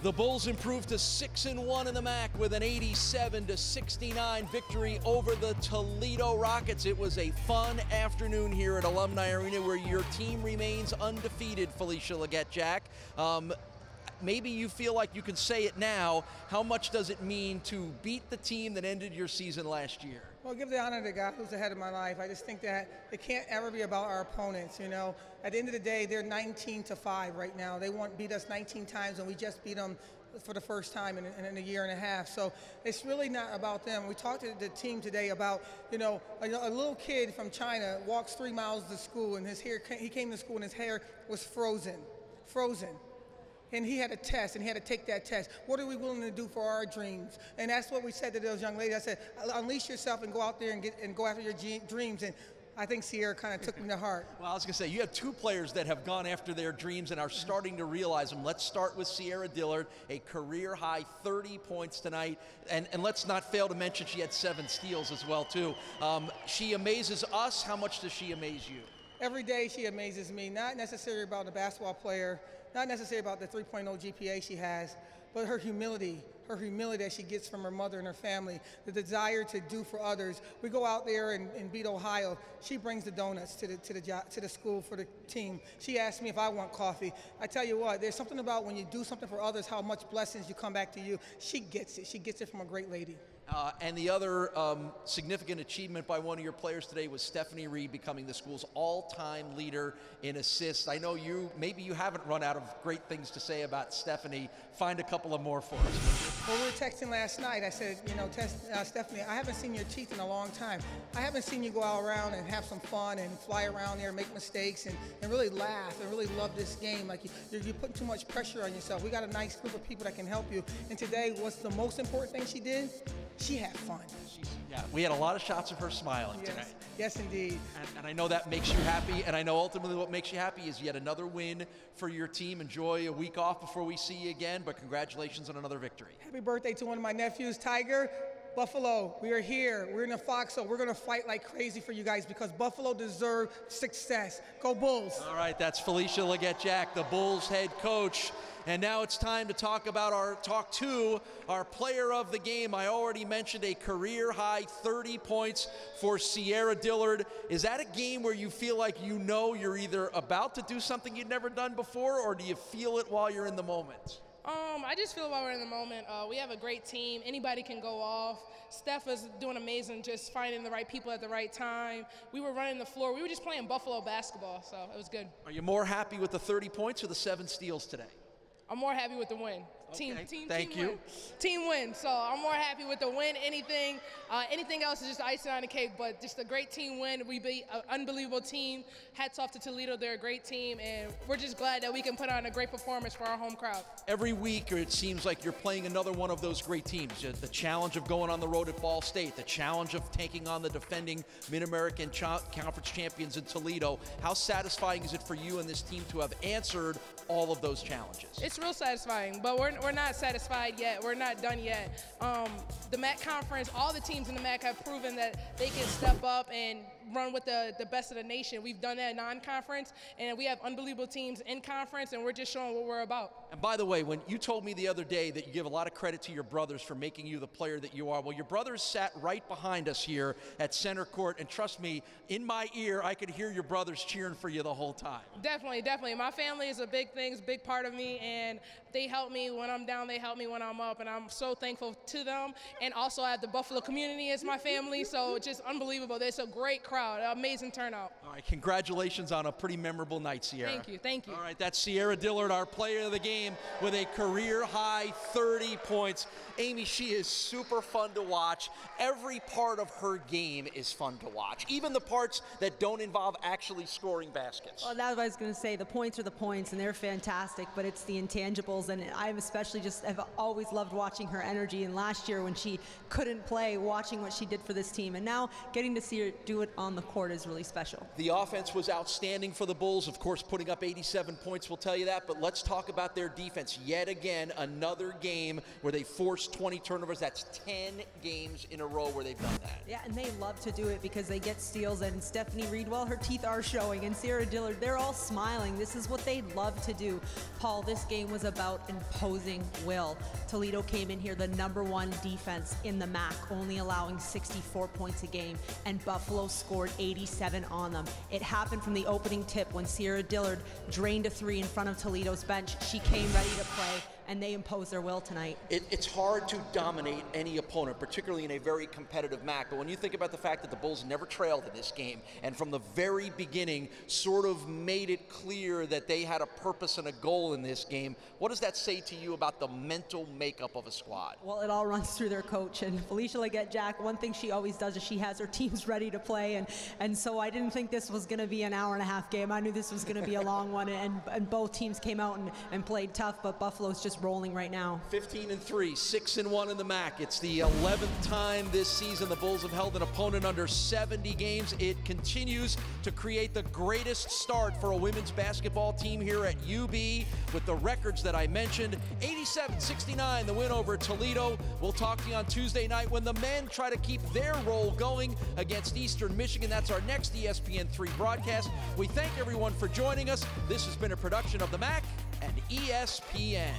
The Bulls improved to 6-1 in the MAC with an 87-69 victory over the Toledo Rockets. It was a fun afternoon here at Alumni Arena where your team remains undefeated, Felicia Leggett-Jack. Maybe you feel like you can say it now. How much does it mean to beat the team that ended your season last year? Well, give the honor to the guy who's ahead of my life. I just think that it can't ever be about our opponents, you know. At the end of the day, they're 19-5 right now. They beat us 19 times, and we just beat them for the first time in a year and a half. So it's really not about them. We talked to the team today about, you know, a little kid from China walks 3 miles to school, and he came to school and his hair was frozen. And he had a test, and he had to take that test. What are we willing to do for our dreams? And that's what we said to those young ladies. I said, unleash yourself and go out there and go after your dreams. And I think Sierra kind of took me to heart. Well, I was going to say, you have two players that have gone after their dreams and are starting to realize them. Let's start with Sierra Dillard, a career-high 30 points tonight. And let's not fail to mention she had 7 steals as well, too. She amazes us. How much does she amaze you? Every day she amazes me, not necessarily about the basketball player, not necessarily about the 3.0 GPA she has, but her humility that she gets from her mother and her family, the desire to do for others. We go out there and beat Ohio. She brings the donuts to the school for the team. She asks me if I want coffee. I tell you what, there's something about when you do something for others, how much blessings you come back to you. She gets it. She gets it from a great lady. And the other significant achievement by one of your players today was Stephanie Reed becoming the school's all-time leader in assists. I know maybe you haven't run out of great things to say about Stephanie. Find a couple of more for us. Well, we were texting last night. I said, you know, Stephanie, I haven't seen your teeth in a long time. I haven't seen you go out around and have some fun and fly around there and make mistakes and really laugh and really love this game. Like you're putting too much pressure on yourself. We got a nice group of people that can help you. And today, what's the most important thing she did? She had fun. Yeah, we had a lot of shots of her smiling tonight. Yes, indeed. And I know that makes you happy, and I know ultimately what makes you happy is yet another win for your team. Enjoy a week off before we see you again, but congratulations on another victory. Happy birthday to one of my nephews, Tiger. Buffalo, we are here. We're in the foxhole. We're going to fight like crazy for you guys because Buffalo deserves success. Go Bulls. All right, that's Felicia Leggett-Jack, the Bulls head coach. And now it's time to talk about our player of the game. I already mentioned a career-high 30 points for Sierra Dillard. Is that a game where you feel like you know you're either about to do something you'd never done before, or do you feel it while you're in the moment? I just feel while we're in the moment, we have a great team. Anybody can go off. Steph is doing amazing, just finding the right people at the right time. We were running the floor. We were just playing Buffalo basketball, so it was good. Are you more happy with the 30 points or the 7 steals today? I'm more happy with the win. Okay. Team you. Team win. So I'm more happy with the win. Anything else is just icing on the cake, but just a great team win. We beat an unbelievable team. Hats off to Toledo. They're a great team, and we're just glad that we can put on a great performance for our home crowd. Every week, it seems like you're playing another one of those great teams. The challenge of going on the road at Ball State, the challenge of taking on the defending Mid-American Conference champions in Toledo. How satisfying is it for you and this team to have answered all of those challenges? It's real satisfying, but we're not satisfied yet. We're not done yet. The MAC conference, all the teams in the MAC have proven that they can step up and run with the best of the nation. We've done that in non-conference, and we have unbelievable teams in conference, and we're just showing what we're about. And by the way, when you told me the other day that you give a lot of credit to your brothers for making you the player that you are, well, your brothers sat right behind us here at center court, and trust me, in my ear, I could hear your brothers cheering for you the whole time. Definitely, definitely. My family is a big thing, it's a big part of me, and they help me when I'm down, they help me when I'm up, and I'm so thankful to them. And also, I have the Buffalo community as my family, so it's just unbelievable. There's a great crowd, amazing turnout. All right, congratulations on a pretty memorable night, Sierra. Thank you, thank you. All right, that's Sierra Dillard, our player of the game, with a career-high 30 points. Amy, she is super fun to watch. Every part of her game is fun to watch, even the parts that don't involve actually scoring baskets. Well, that's what I was going to say. The points are the points, and they're fantastic, but it's the intangibles, and I've especially just have always loved watching her energy. And last year when she couldn't play, watching what she did for this team, and now getting to see her do it on the court is really special. The offense was outstanding for the Bulls, of course, putting up 87 points will tell you that, but let's talk about their defense. Yet again, another game where they forced 20 turnovers. That's 10 games in a row where they've done that. Yeah, and they love to do it because they get steals, and Stephanie Reed, well, her teeth are showing, and Sierra Dillard, they're all smiling. This is what they love to do. Paul, this game was about imposing will. Toledo came in here the #1 defense in the MAC, only allowing 64 points a game, and Buffalo scored 87 on them. It happened from the opening tip when Sierra Dillard drained a 3 in front of Toledo's bench. She came ready to play, and they imposed their will tonight. It's hard to dominate any opponent, particularly in a very competitive MAC, but when you think about the fact that the Bulls never trailed in this game, and from the very beginning sort of made it clear that they had a purpose and a goal in this game, what does that say to you about the mental makeup of a squad? Well, it all runs through their coach, and Felicia Leggett-Jack, one thing she always does is she has her teams ready to play, and so I didn't think this was going to be an hour-and-a-half game. I knew this was going to be a long one, and both teams came out and played tough, but Buffalo's just rolling right now. 15-3, 6-1 in the MAC. It's the 11th time this season the Bulls have held an opponent under 70 games. It continues to create the greatest start for a women's basketball team here at UB with the records that I mentioned. 87-69, the win over Toledo. We'll talk to you on Tuesday night when the men try to keep their roll going against Eastern Michigan. That's our next ESPN3 broadcast. We thank everyone for joining us. This has been a production of the MAC and ESPN.